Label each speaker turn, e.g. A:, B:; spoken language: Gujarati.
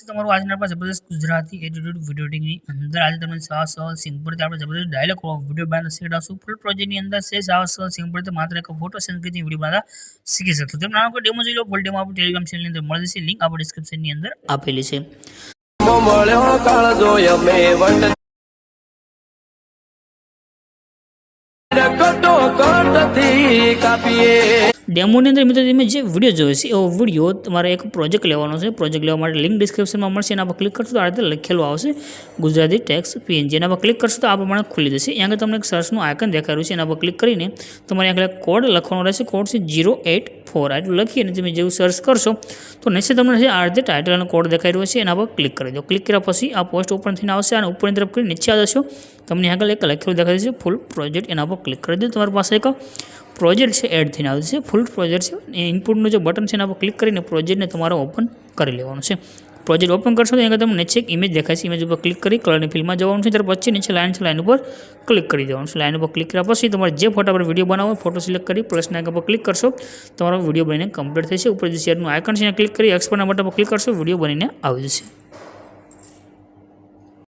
A: તમારું આજના આપણા જબરદસ્ત ગુજરાતી એટીટ્યુડ વિડીયો એડિટિંગની અંદર આજે તમને સહજ સિમ્પલથી આપણે જબરદસ્ત ડાયલોગ વિડીયો બનાવતા શીખડાવશું. ફૂલ પ્રોજેક્ટની અંદર છે સહજ સિમ્પલથી માત્ર એક ફોટો સેન્ડ કરીને વિડીયો બનાવતા શીખી શકશો. તેમ નાનો કોઈ ડેમો જોઈ લો. ફૂલ ડેમો આપણે ટેલિગ્રામ ચેનલની અંદર મળી જશે. લિંક આપણે ડિસ્ક્રિપ્શનની અંદર આપેલી છે. ડેમોની અંદર મિત્રો તમે જે વિડીયો જોયો છે એવો વિડીયો તમારે એક પ્રોજેક્ટ લેવાનો છે. પ્રોજેક્ટ લેવા માટે લિંક ડિસ્ક્રિપ્શનમાં મળશે. એના પર ક્લિક કરશો તો આ રીતે લખેલું આવશે ગુજરાતી ટેક્સ્ટ PNG. એના પર ક્લિક કરશો તો આ પ્રમાણે ખુલી જશે. અહીંયા આગળ તમને એક સર્ચનું આઇકન દેખાડ્યું છે. એના પર ક્લિક કરીને તમારે આગળ કોડ લખવાનો રહેશે. કોડ છે 084. આટલું લખીને તમે જેવું સર્ચ કરશો તો નીચે તમને આ રીતે ટાઇટલ અને કોડ દેખાઈ રહ્યો છે. એના પર ક્લિક કરી દો. ક્લિક કર્યા પછી આ પોસ્ટ ઓપન થઈને આવશે અને ઉપરની તરફ કરી નીચે આવશો તમને આગળ એક લખેલું દેખાય છે ફૂલ પ્રોજેક્ટ. એના પર ક્લિક કરી દો. તમારી પાસે એક પ્રોજેક્ટ છે એડ થઈને આવે છે. ફૂલ પ્રોજેક્ટ છે. ઇનપુટનું જે બટન છે એના પર ક્લિક કરીને પ્રોજેક્ટને તમારે ઓપન કરી લેવાનું છે. પ્રોજેક્ટ ઓપન કરશો તો અહીંયા તમને નીચે એક ઇમેજ દેખાય છે. ઇમેજ ઉપર ક્લિક કરી કલરની ફિલ્ડમાં જવાનું છે. ત્યાર પછી નીચે લાઇન છે, લાઇન ઉપર ક્લિક કરી દેવાનું છે. લાઇન ઉપર ક્લિક કર્યા પછી તમારે જે ફોટા પર વિડીયો બનાવો ફોટો સિલેક્ટ કરી પ્લસના આઇકન પર ક્લિક કરશો તમારો વિડીયો બનીને કમ્પ્લીટ થશે. ઉપર જે શેરનું આઇકન છે એને ક્લિક કરી એક્સપોર્ટના બટન પર ક્લિક કરશો વિડીયો બનીને આવી જશે.